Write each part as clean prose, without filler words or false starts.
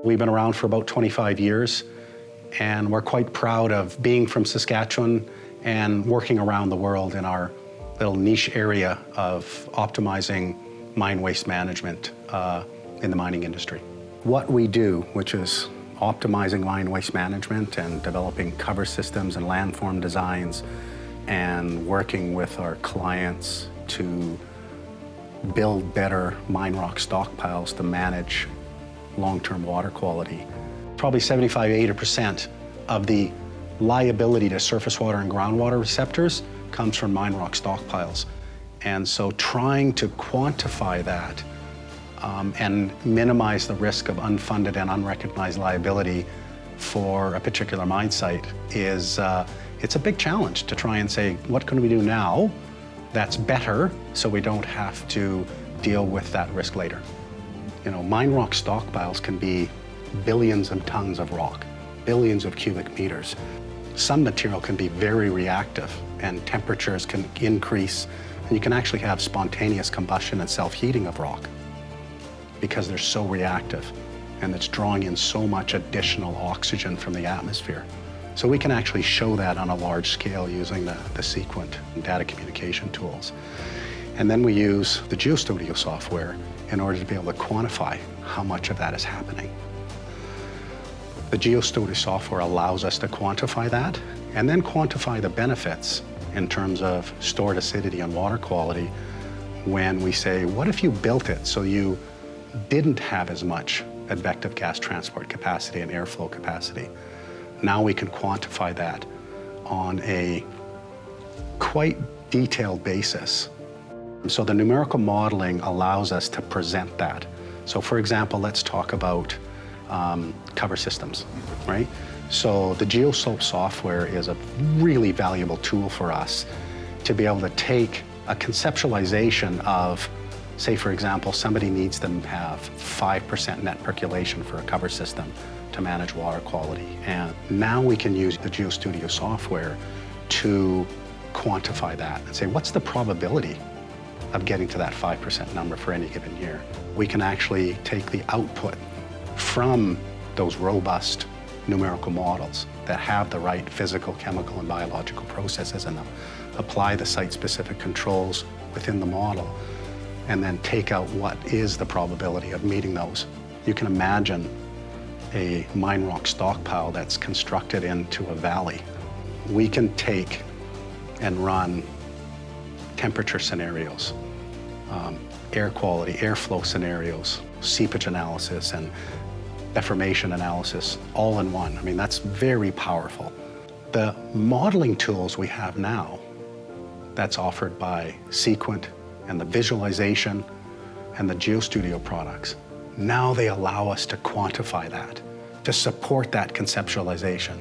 We've been around for about 25 years, and we're quite proud of being from Saskatchewan and working around the world in our little niche area of optimizing mine waste management in the mining industry. What we do, which is optimizing mine waste management and developing cover systems and landform designs and working with our clients to build better mine rock stockpiles to manage long-term water quality. Probably 75–80% of the liability to surface water and groundwater receptors comes from mine rock stockpiles. And so trying to quantify that and minimize the risk of unfunded and unrecognized liability for a particular mine site is it's a big challenge to try and say, what can we do now that's better so we don't have to deal with that risk later? You know, mine rock stockpiles can be billions of tons of rock, billions of cubic meters. Some material can be very reactive and temperatures can increase, and you can actually have spontaneous combustion and self-heating of rock because they're so reactive and it's drawing in so much additional oxygen from the atmosphere. So we can actually show that on a large scale using the Seequent data communication tools. And then we use the Geostudio software in order to be able to quantify how much of that is happening. The Geostudio software allows us to quantify that and then quantify the benefits in terms of stored acidity and water quality when we say, what if you built it so you didn't have as much advective gas transport capacity and airflow capacity? Now we can quantify that on a quite detailed basis. So the numerical modeling allows us to present that. So for example, let's talk about cover systems, right? So the Geoslope software is a really valuable tool for us to be able to take a conceptualization of, say for example, somebody needs to have 5% net percolation for a cover system to manage water quality. And now we can use the Geostudio software to quantify that and say, what's the probability of getting to that 5% number for any given year? We can actually take the output from those robust numerical models that have the right physical, chemical, and biological processes in them, apply the site-specific controls within the model, and then take out what is the probability of meeting those. You can imagine a mine rock stockpile that's constructed into a valley. We can take and run temperature scenarios, air quality, airflow scenarios, seepage analysis, and deformation analysis all in one. I mean, that's very powerful. The modeling tools we have now that's offered by Seequent and the visualization and the Geostudio products, now they allow us to quantify that, to support that conceptualization.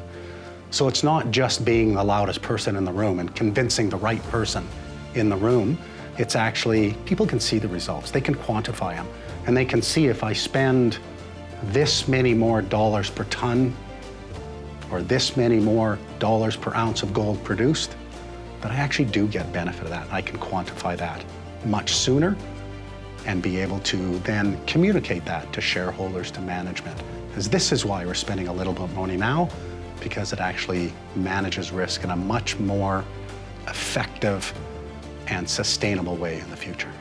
So it's not just being the loudest person in the room and convincing the right person in the room. It's actually, people can see the results, they can quantify them, and they can see if I spend this many more dollars per ton or this many more dollars per ounce of gold produced, that I actually do get benefit of that. I can quantify that much sooner and be able to then communicate that to shareholders, to management. Because this is why we're spending a little bit of money now, because it actually manages risk in a much more effective and sustainable way in the future.